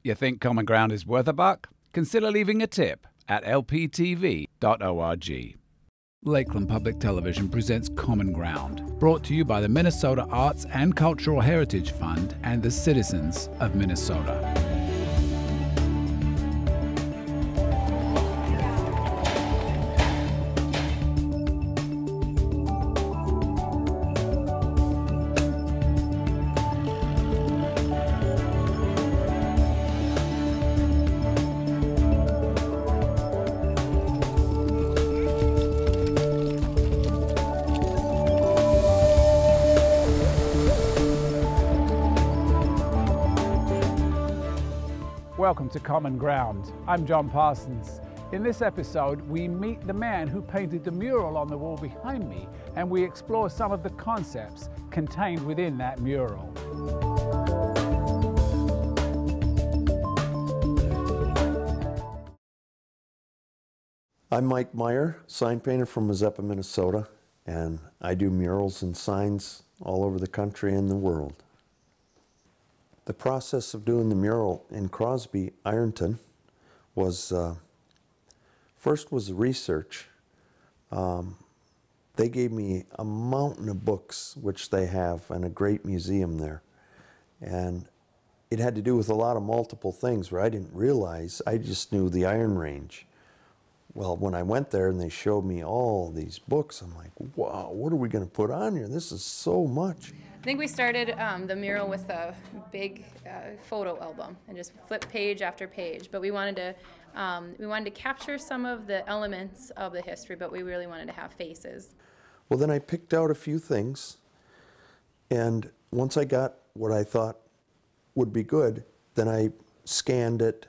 You think Common Ground is worth a buck? Consider leaving a tip at lptv.org. Lakeland Public Television presents Common Ground, brought to you by the Minnesota Arts and Cultural Heritage Fund and the citizens of Minnesota. Welcome to Common Ground. I'm John Parsons. In this episode, we meet the man who painted the mural on the wall behind me, and we explore some of the concepts contained within that mural. I'm Mike Meyer, sign painter from Mazeppa, Minnesota, and I do murals and signs all over the country and the world. The process of doing the mural in Crosby, Ironton, was first was the research. They gave me a mountain of books, which they have, and a great museum there. And it had to do with a lot of multiple things where I didn't realize. I just knew the Iron Range. Well, when I went there and they showed me all these books, I'm like, wow, what are we going to put on here? This is so much. I think we started the mural with a big photo album and just flip page after page. But we wanted to capture some of the elements of the history, but we really wanted to have faces. Well, then I picked out a few things, and once I got what I thought would be good, then I scanned it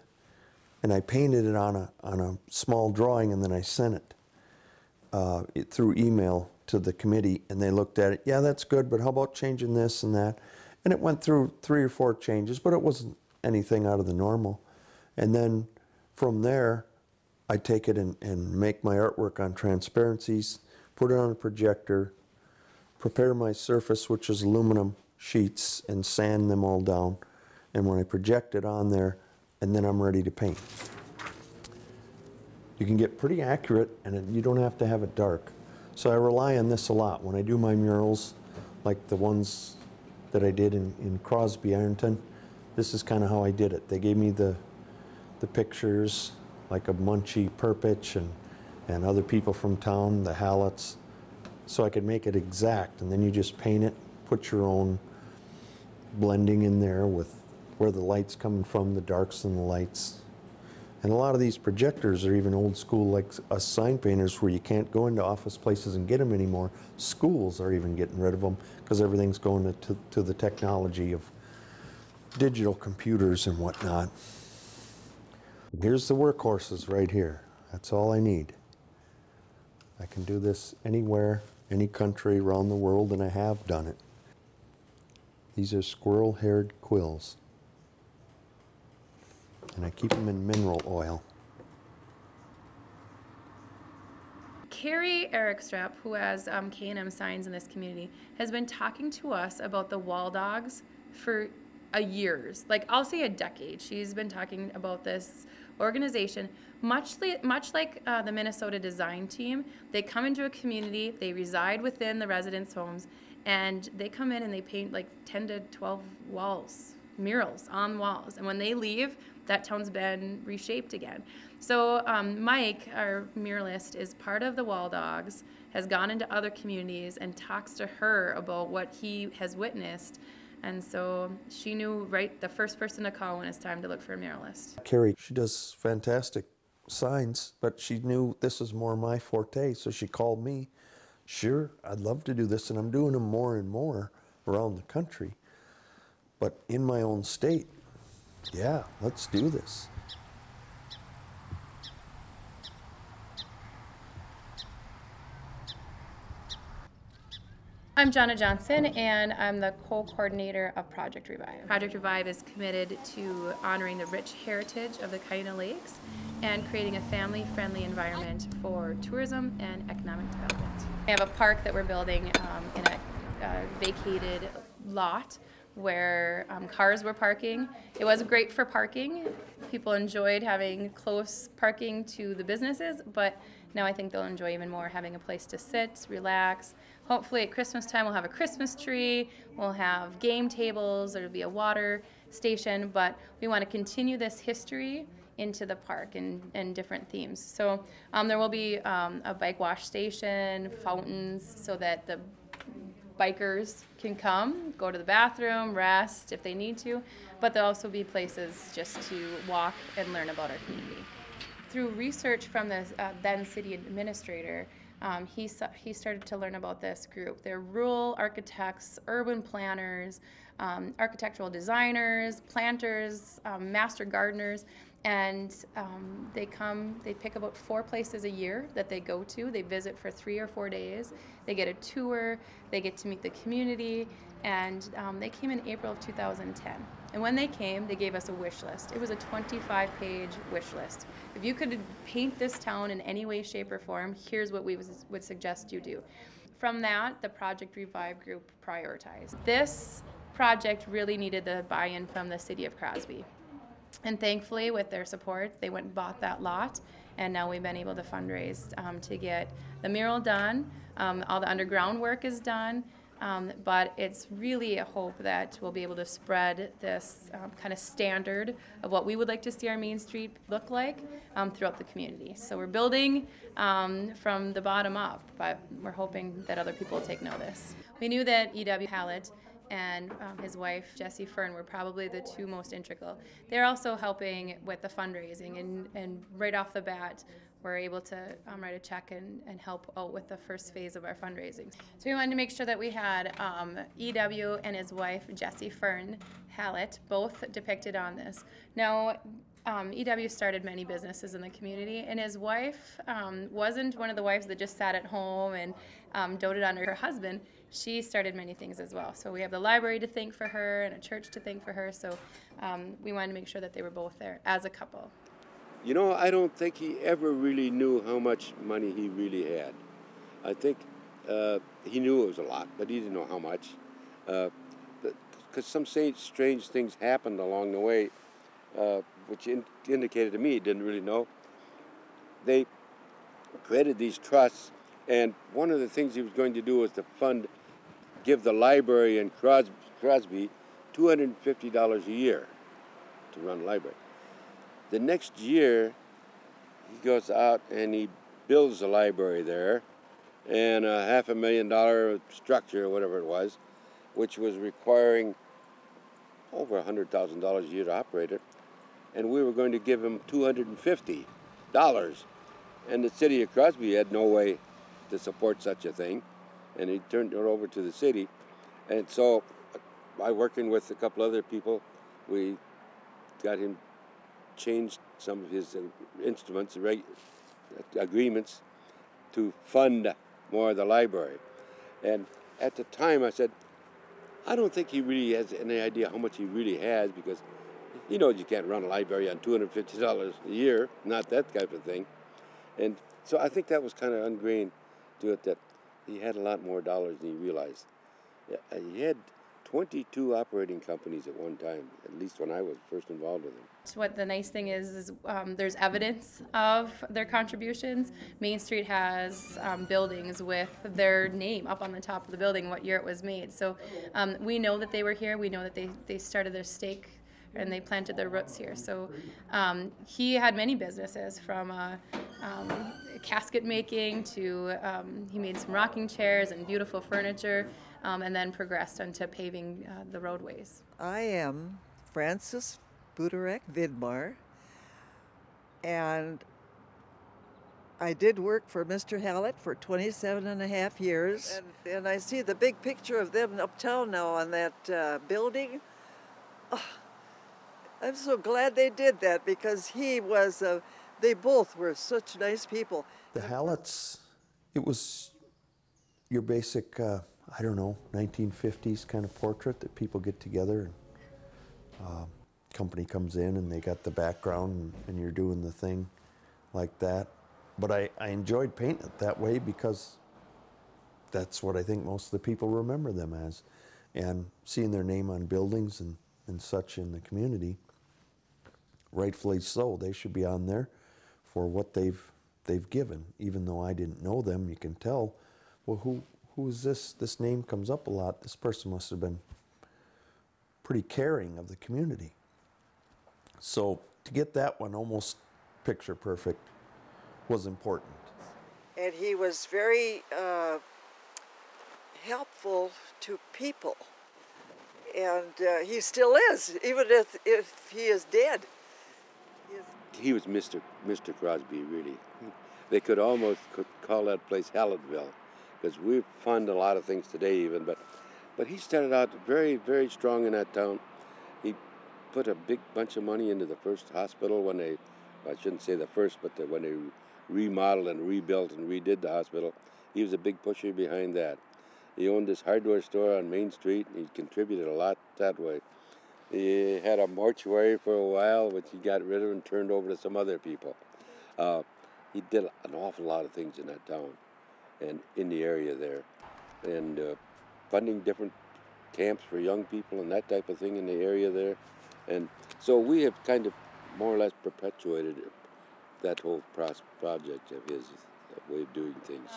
and I painted it on a small drawing, and then I sent it through email to the committee, and they looked at it. Yeah, that's good, but how about changing this and that? And it went through 3 or 4 changes, but it wasn't anything out of the normal. And then from there, I take it and make my artwork on transparencies, put it on a projector, prepare my surface, which is aluminum sheets, and sand them all down. And when I project it on there, and then I'm ready to paint. You can get pretty accurate, and you don't have to have it dark. So I rely on this a lot. When I do my murals, like the ones that I did in Crosby, Ironton, this is kind of how I did it. They gave me the pictures, like of Munchie Perpich and other people from town, the Hallets, so I could make it exact. And then you just paint it, put your own blending in there with where the light's coming from, the darks and the lights. And a lot of these projectors are even old school, like us sign painters, where you can't go into office places and get them anymore. Schools are even getting rid of them because everything's going to the technology of digital computers and whatnot. Here's the workhorses right here. That's all I need. I can do this anywhere, any country around the world, and I have done it. These are squirrel-haired quills. And I keep them in mineral oil. Carrie Erickstrap, who has K&M signs in this community, has been talking to us about the wall dogs for years. Like, I'll say a decade. She's been talking about this organization, much like the Minnesota design team. They come into a community, they reside within the residents' homes, and they come in and they paint like 10 to 12 walls, murals on walls. And when they leave, that town's been reshaped again. So Mike, our muralist, is part of the Wall Dogs, has gone into other communities and talks to her about what he has witnessed. And so she knew the first person to call when it's time to look for a muralist. Carrie, she does fantastic signs, but she knew this was more my forte, so she called me. Sure, I'd love to do this, and I'm doing them more and more around the country. But in my own state, yeah, let's do this. I'm Jonna Johnson, and I'm the co-coordinator of Project Revive. Project Revive is committed to honoring the rich heritage of the Cuyuna Lakes and creating a family-friendly environment for tourism and economic development. We have a park that we're building in a vacated lot where cars were parking. It was great for parking. People enjoyed having close parking to the businesses, but now I think they'll enjoy even more having a place to sit, relax. Hopefully at Christmas time we'll have a Christmas tree, we'll have game tables, there'll be a water station, but we want to continue this history into the park and different themes. So there will be a bike wash station, fountains, so that the bikers can come, go to the bathroom, rest if they need to, but there'll also be places just to walk and learn about our community. Through research from the then city administrator, he started to learn about this group. They're rural architects, urban planners, architectural designers, planters, master gardeners, and they pick about 4 places a year that they go to. They visit for 3 or 4 days. They get a tour, they get to meet the community, and they came in April of 2010. And when they came, they gave us a wish list. It was a 25-page wish list. If you could paint this town in any way, shape, or form, here's what we would suggest you do. From that, the Project Revive group prioritized. This project really needed the buy-in from the city of Crosby. And thankfully, with their support, they went and bought that lot, and now we've been able to fundraise to get the mural done. All the underground work is done, but it's really a hope that we'll be able to spread this kind of standard of what we would like to see our Main Street look like throughout the community. So we're building from the bottom up, but we're hoping that other people will take notice. We knew that E.W. Hallett and his wife, Jessie Fern, were probably the 2 most integral. They're also helping with the fundraising, and right off the bat, we're able to write a check and help out with the first phase of our fundraising. So we wanted to make sure that we had E.W. and his wife, Jessie Fern Hallett, both depicted on this. Now, E.W. started many businesses in the community, and his wife wasn't one of the wives that just sat at home and doted on her husband. She started many things as well. So we have the library to thank for her and a church to thank for her. So we wanted to make sure that they were both there as a couple. You know, I don't think he ever really knew how much money he really had. I think he knew it was a lot, but he didn't know how much. Because some strange things happened along the way, which indicated to me he didn't really know. They created these trusts, and one of the things he was going to do was to give the library in Crosby $250 a year to run the library. The next year, he goes out and he builds a library there, and a $500,000 structure, or whatever it was, which was requiring over $100,000 a year to operate it, and we were going to give him $250, and the city of Crosby had no way to support such a thing, and he turned it over to the city. And so, by working with a couple other people, we got him changed some of his instruments, agreements, to fund more of the library. And at the time I said, I don't think he really has any idea how much he really has, because he knows you can't run a library on $250 a year, not that type of thing. And so I think that was kind of ingrained to it, that he had a lot more dollars than he realized. He had 22 operating companies at one time, at least when I was first involved with him. So what the nice thing is there's evidence of their contributions. Main Street has buildings with their name up on the top of the building, what year it was made. So we know that they were here. We know that they started their stake and they planted their roots here. So he had many businesses, from casket making to he made some rocking chairs and beautiful furniture, and then progressed onto paving the roadways. I am Frances Buderek Vidmar, and I did work for Mr. Hallett for 27 and a half years. And I see the big picture of them uptown now on that building. Oh, I'm so glad they did that, because he was, they both were such nice people. The Halletts, it was your basic, I don't know, 1950s kind of portrait that people get together. And, company comes in and they got the background and you're doing the thing like that. But I enjoyed painting it that way, because that's what I think most of the people remember them as. and seeing their name on buildings and such in the community, rightfully so. They should be on there for what they've given. Even though I didn't know them, you can tell, well, who is this? This name comes up a lot. This person must have been pretty caring of the community. So to get that one almost picture perfect was important. And he was very helpful to people. And he still is, even if he is dead. He was Mr. Crosby, really. They could almost call that place Hallettville, because we fund a lot of things today even, but he started out very, very strong in that town. He put a big bunch of money into the first hospital when they, I shouldn't say the first, but when they remodeled and rebuilt and redid the hospital. He was a big pusher behind that. He owned this hardware store on Main Street, and he contributed a lot that way. He had a mortuary for a while, which he got rid of and turned over to some other people. He did an awful lot of things in that town and in the area there. And funding different camps for young people and that type of thing in the area there. And so we have kind of more or less perpetuated that whole project of his way of doing things.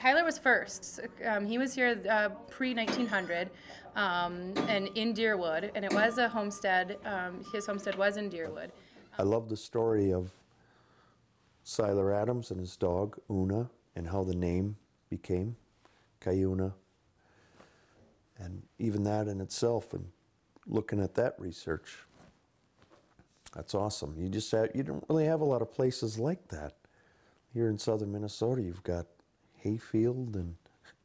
Cuyler was first. He was here pre-1900 and in Deerwood, and it was a homestead. His homestead was in Deerwood. I love the story of Siler Adams and his dog, Una, and how the name became Cuyuna. And even that in itself, and looking at that research, that's awesome. You don't really have a lot of places like that. Here in southern Minnesota, you've got Hayfield and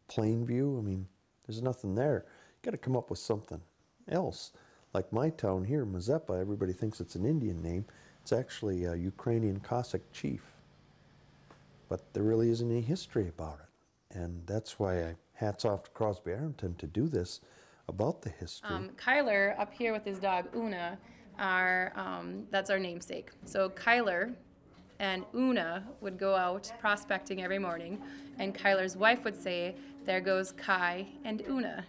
Plainview. I mean, there's nothing there. You got to come up with something else. Like my town here, Mazeppa, everybody thinks it's an Indian name. It's actually a Ukrainian Cossack chief. But there really isn't any history about it. And that's why hats off to Crosby Ironton to do this about the history. Cuyler, up here with his dog Una, that's our namesake. So Cuyler and Una would go out prospecting every morning, and Cuyler's wife would say, "There goes Kai and Una.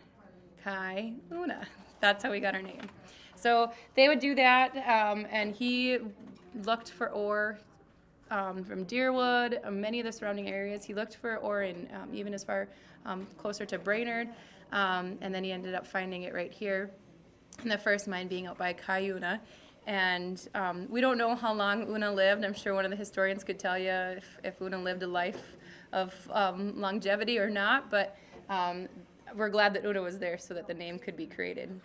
Kai, Una." That's how we got our name. So they would do that, and he looked for ore from Deerwood, many of the surrounding areas. He looked for ore in even as far closer to Brainerd, and then he ended up finding it right here, and the first mine being out by Cuyuna. And we don't know how long Una lived. I'm sure one of the historians could tell you if Una lived a life of longevity or not, but we're glad that Una was there so that the name could be created.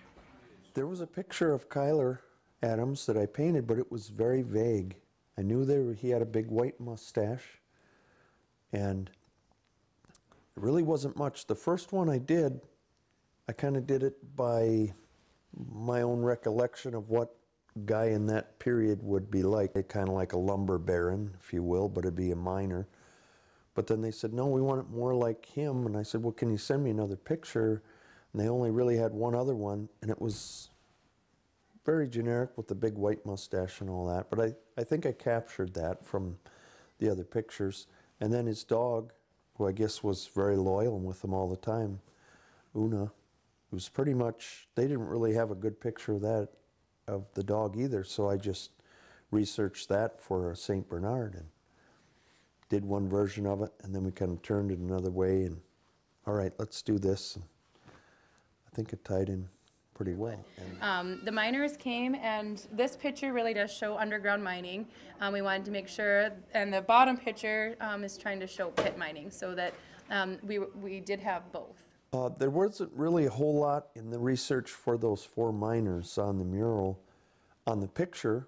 There was a picture of Cuyler Adams that I painted, but it was very vague. I knew he had a big white mustache, and it really wasn't much. The first one I did, I kind of did it by my own recollection of what a guy in that period would be like. Kind of like a lumber baron, if you will, but it'd be a miner. But then they said, no, we want it more like him. And I said, well, can you send me another picture? And they only really had one other one, and it was very generic with the big white mustache and all that. But I think I captured that from the other pictures. And then his dog, who I guess was very loyal and with him all the time, Una, it was pretty much, they didn't really have a good picture of the dog either, so I just researched that for St. Bernard and did one version of it, and then we kind of turned it another way, and all right, let's do this. And I think it tied in pretty well. The miners came, and this picture really does show underground mining. We wanted to make sure, and the bottom picture is trying to show pit mining, so that we did have both. There wasn't really a whole lot in the research for those 4 miners on the mural. On the picture,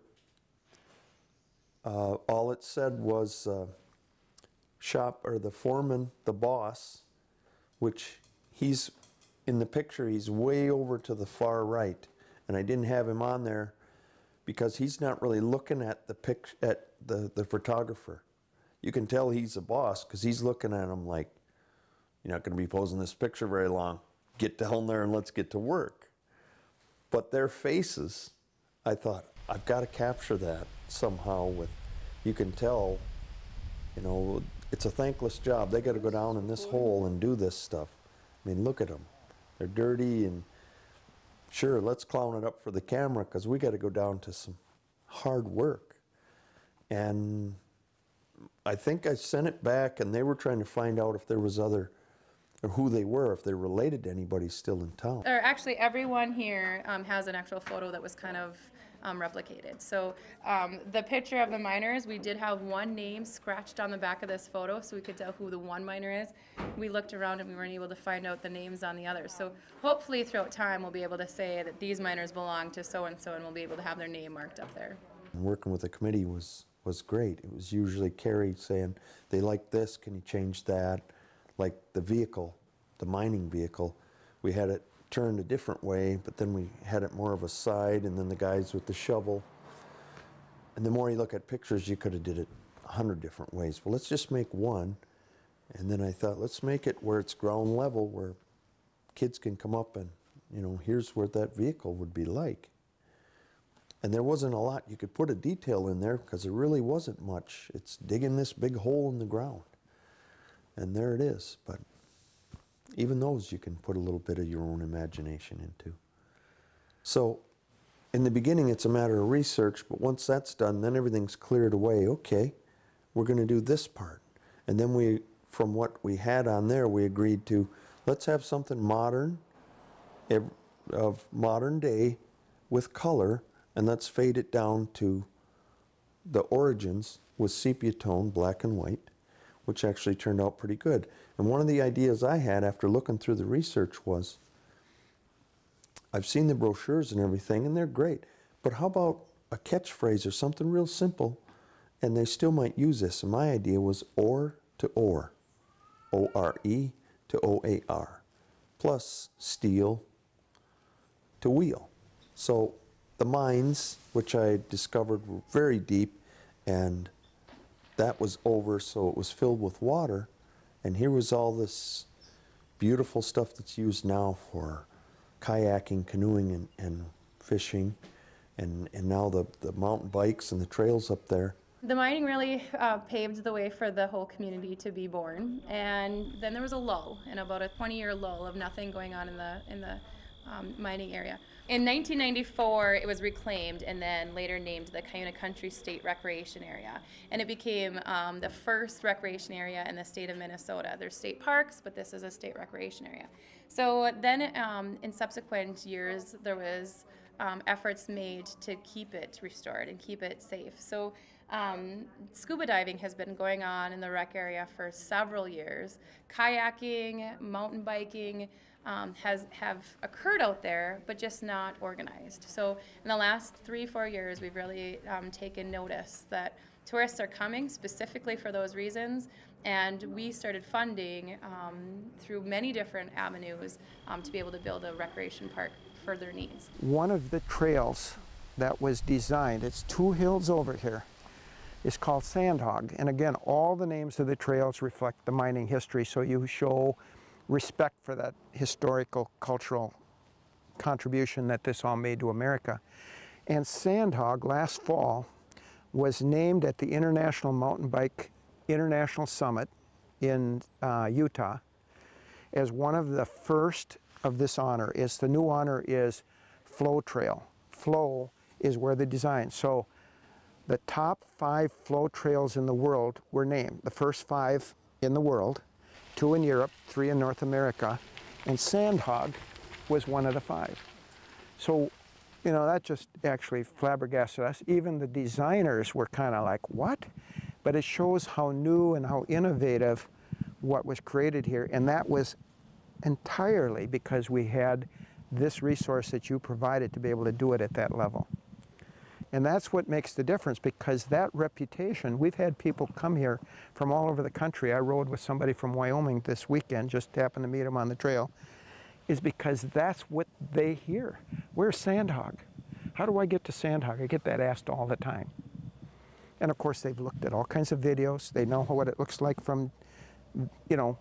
all it said was the foreman, the boss, which he's, in the picture, he's way over to the far right. And I didn't have him on there because he's not really looking at the photographer. You can tell he's a boss because he's looking at him like, you're not going to be posing this picture very long. Get down there and let's get to work. But their faces, I thought, I've got to capture that somehow with, you can tell, you know, it's a thankless job. They got to go down in this hole and do this stuff. I mean, look at them. They're dirty, and sure, let's clown it up for the camera because we got to go down to some hard work. And I think I sent it back, and they were trying to find out if there was other, or who they were, if they're related to anybody still in town. Or actually, everyone here has an actual photo that was kind of replicated. So the picture of the miners, we did have one name scratched on the back of this photo, so we could tell who the one miner is. We looked around and we weren't able to find out the names on the others. So hopefully throughout time we'll be able to say that these miners belong to so-and-so, and we'll be able to have their name marked up there. Working with the committee was great. It was usually Carrie saying, they like this, can you change that? Like the vehicle, the mining vehicle, we had it turned a different way, but then we had it more of a side, and then the guys with the shovel. And the more you look at pictures, you could have did it 100 different ways. Well, let's just make one. And then I thought, let's make it where it's ground level, where kids can come up and, you know, here's what that vehicle would be like. And there wasn't a lot you could put a detail in there because there really wasn't much. It's digging this big hole in the ground. And there it is. But even those you can put a little bit of your own imagination into. So in the beginning it's a matter of research, but once that's done, then everything's cleared away. Okay, we're going to do this part. And then we, from what we had on there, we agreed to, let's have something modern, of modern day with color, and let's fade it down to the origins with sepia tone, black and white, which actually turned out pretty good. And one of the ideas I had after looking through the research was, I've seen the brochures and everything, and they're great, but how about a catchphrase or something real simple, and they still might use this. And my idea was ore to ore, O-R-E to O-A-R, plus steel to wheel. So the mines, which I discovered were very deep, and that was over, so it was filled with water, and here was all this beautiful stuff that's used now for kayaking, canoeing, and fishing, and now the mountain bikes and the trails up there. The mining really paved the way for the whole community to be born, and then there was a lull, and about a 20-year lull of nothing going on in the mining area. In 1994, it was reclaimed and then later named the Cuyuna Country State Recreation Area. And it became the first recreation area in the state of Minnesota. There's state parks, but this is a state recreation area. So then in subsequent years, there was efforts made to keep it restored and keep it safe. So scuba diving has been going on in the rec area for several years. Kayaking, mountain biking, have occurred out there, but just not organized. So in the last 3-4 years, we've really taken notice that tourists are coming specifically for those reasons, and we started funding through many different avenues to be able to build a recreation park for their needs. One of the trails that was designed, it's 2 hills over here, is called Sandhog. And again, all the names of the trails reflect the mining history, so you show respect for that historical, cultural contribution that this all made to America. And Sandhog last fall was named at the International Mountain Bike International Summit in Utah as one of the first of this honor. The new honor is Flow Trail. Flow is where the design. So the top 5 flow trails in the world were named. The first 5 in the world, 2 in Europe, 3 in North America, and Sandhog was one of the 5. So, you know, that just actually flabbergasted us. Even the designers were kind of like, what? But it shows how new and how innovative what was created here, and that was entirely because we had this resource that you provided to be able to do it at that level. And that's what makes the difference, because that reputation, we've had people come here from all over the country. I rode with somebody from Wyoming this weekend, just happened to meet him on the trail, is because that's what they hear. Where's Sandhog? How do I get to Sandhog? I get that asked all the time. And of course, they've looked at all kinds of videos. They know what it looks like from, you know,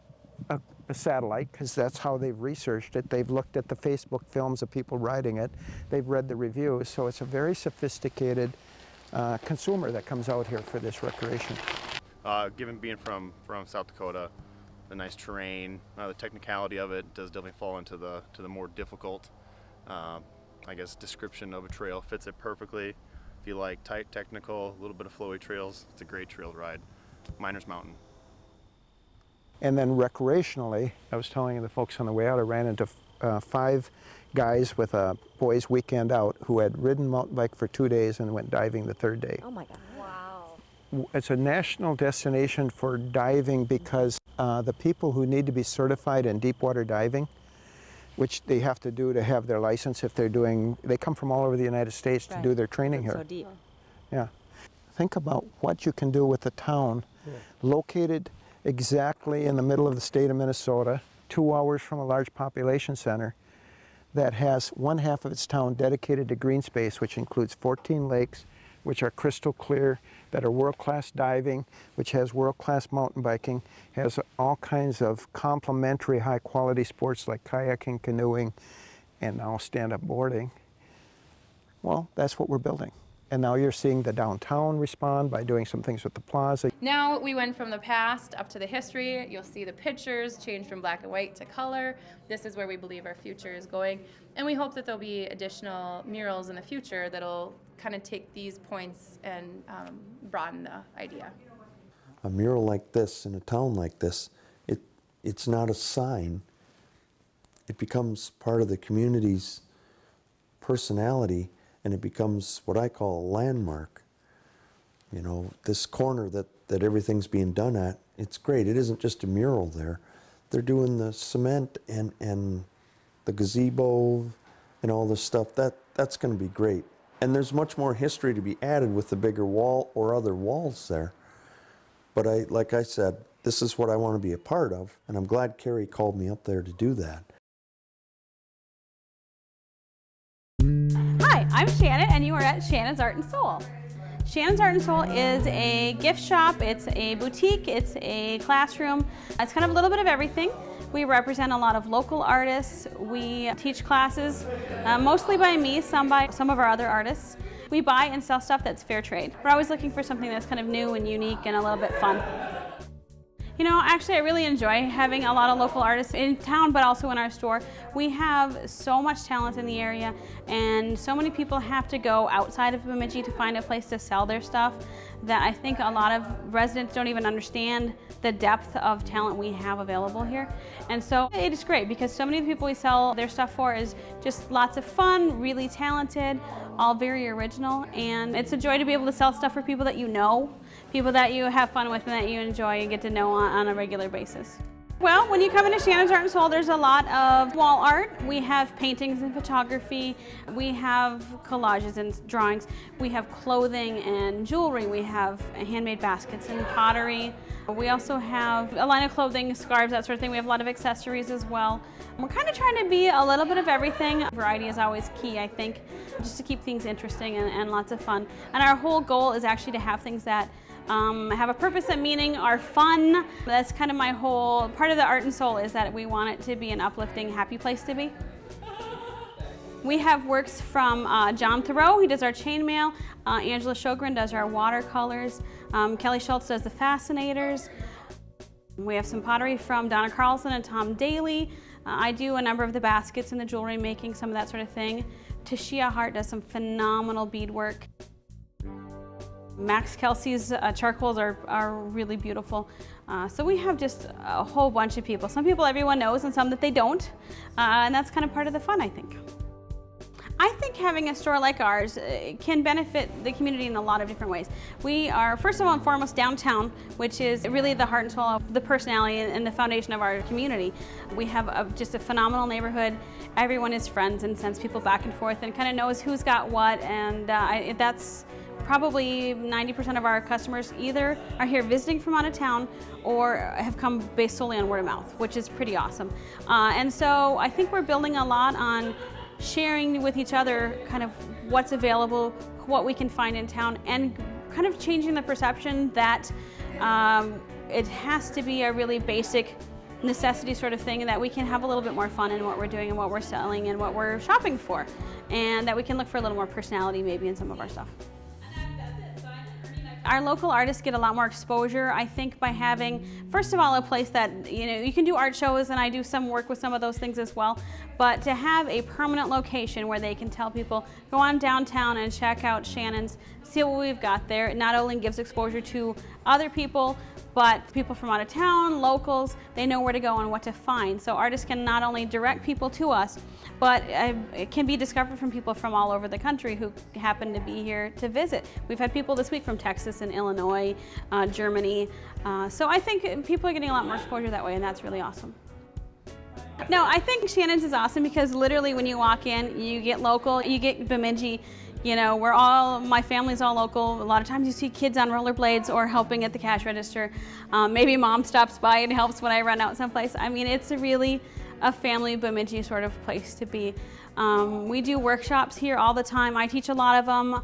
a satellite, because that's how they've researched it. They've looked at the Facebook films of people riding it. They've read the reviews. So it's a very sophisticated consumer that comes out here for this recreation. Given being from South Dakota, the nice terrain, the technicality of it does definitely fall into the more difficult I guess, description of a trail. Fits it perfectly. If you like tight, technical, a little bit of flowy trails, it's a great trail to ride. Miners Mountain. And then recreationally, I was telling the folks on the way out, I ran into 5 guys with a boys' weekend out who had ridden mountain bike for 2 days and went diving the 3rd day. Oh my God. Wow. It's a national destination for diving because the people who need to be certified in deep water diving, which they have to do to have their license if they're doing, they come from all over the United States to do their training here. So deep. Yeah. Think about what you can do with a town located exactly in the middle of the state of Minnesota, 2 hours from a large population center, that has 1/2 of its town dedicated to green space, which includes 14 lakes, which are crystal clear, that are world-class diving, which has world-class mountain biking, has all kinds of complementary high-quality sports like kayaking, canoeing, and now stand-up boarding. Well, that's what we're building. And now you're seeing the downtown respond by doing some things with the Plaza. Now we went from the past up to the history. You'll see the pictures change from black and white to color. This is where we believe our future is going. And we hope that there'll be additional murals in the future that'll kind of take these points and broaden the idea. A mural like this in a town like this, it's not a sign. It becomes part of the community's personality, and it becomes what I call a landmark. You know, this corner that everything's being done at, it's great. It isn't just a mural there. They're doing the cement and the gazebo and all this stuff. That's going to be great. And there's much more history to be added with the bigger wall or other walls there. But like I said, this is what I want to be a part of, and I'm glad Carrie called me up there to do that. Hi, I'm Shannon, and you are at Shannon's Art and Soul. Shannon's Art and Soul is a gift shop, it's a boutique, it's a classroom. It's kind of a little bit of everything. We represent a lot of local artists. We teach classes, mostly by me, some by some of our other artists. We buy and sell stuff that's fair trade. We're always looking for something that's kind of new and unique and a little bit fun. You know, actually I really enjoy having a lot of local artists in town, but also in our store. We have so much talent in the area, and so many people have to go outside of Bemidji to find a place to sell their stuff that I think a lot of residents don't even understand the depth of talent we have available here. And so it is great because so many of the people we sell their stuff for is just lots of fun, really talented, all very original, and it's a joy to be able to sell stuff for people that you know, people that you have fun with and that you enjoy and get to know on a regular basis. Well, when you come into Shannon's Art and Soul, there's a lot of wall art. We have paintings and photography. We have collages and drawings. We have clothing and jewelry. We have handmade baskets and pottery. We also have a line of clothing, scarves, that sort of thing. We have a lot of accessories as well. We're kind of trying to be a little bit of everything. Variety is always key, I think, just to keep things interesting and lots of fun. And our whole goal is actually to have things that have a purpose and meaning, are fun. That's kind of my whole part of the Art and Soul, is that we want it to be an uplifting, happy place to be. We have works from John Thoreau, he does our chainmail. Angela Sjogren does our watercolors. Kelly Schultz does the fascinators. We have some pottery from Donna Carlson and Tom Daly. I do a number of the baskets and the jewelry making, some of that sort of thing. Tashia Hart does some phenomenal beadwork. Max Kelsey's charcoals are really beautiful. So we have just a whole bunch of people. Some people everyone knows and some that they don't. And that's kind of part of the fun, I think. I think having a store like ours can benefit the community in a lot of different ways. We are, first of all and foremost, downtown, which is really the heart and soul of the personality and the foundation of our community. We have just a phenomenal neighborhood. Everyone is friends and sends people back and forth and kind of knows who's got what, and that's probably 90% of our customers either are here visiting from out of town or have come based solely on word of mouth, which is pretty awesome. And so I think we're building a lot on sharing with each other kind of what's available, what we can find in town, and kind of changing the perception that it has to be a really basic necessity sort of thing, and that we can have a little bit more fun in what we're doing and what we're selling and what we're shopping for, and that we can look for a little more personality maybe in some of our stuff. Our local artists get a lot more exposure, I think, by having, first of all, a place that, you can do art shows, and I do some work with some of those things as well, but to have a permanent location where they can tell people, go on downtown and check out Shannon's, see what we've got there. It not only gives exposure to other people, but people from out of town, locals, they know where to go and what to find. So artists can not only direct people to us, but it can be discovered from people from all over the country who happen to be here to visit. We've had people this week from Texas and Illinois, Germany. So I think people are getting a lot more exposure that way, and that's really awesome. No, I think Shannon's is awesome because literally when you walk in, you get local, you get Bemidji. My family's all local. A lot of times you see kids on rollerblades or helping at the cash register. Maybe mom stops by and helps when I run out someplace. I mean, it's really a family Bemidji sort of place to be. We do workshops here all the time. I teach a lot of them.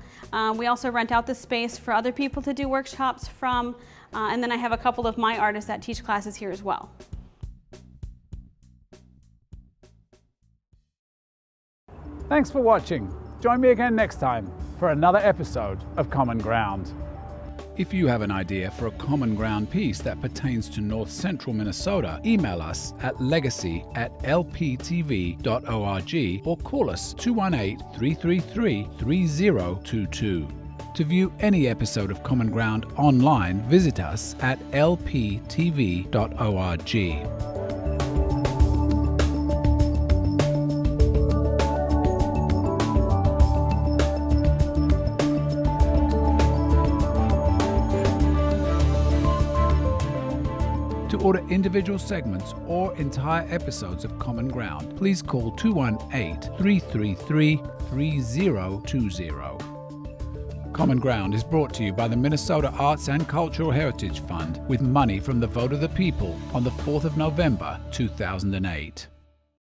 We also rent out the space for other people to do workshops from. And then I have a couple of my artists that teach classes here as well. Thanks for watching. Join me again next time for another episode of Common Ground. If you have an idea for a Common Ground piece that pertains to North Central Minnesota, email us at legacy@lptv.org or call us 218-333-3022. To view any episode of Common Ground online, visit us at lptv.org. To order individual segments or entire episodes of Common Ground, please call 218-333-3020. Common Ground is brought to you by the Minnesota Arts and Cultural Heritage Fund with money from the vote of the people on the 4th of November, 2008.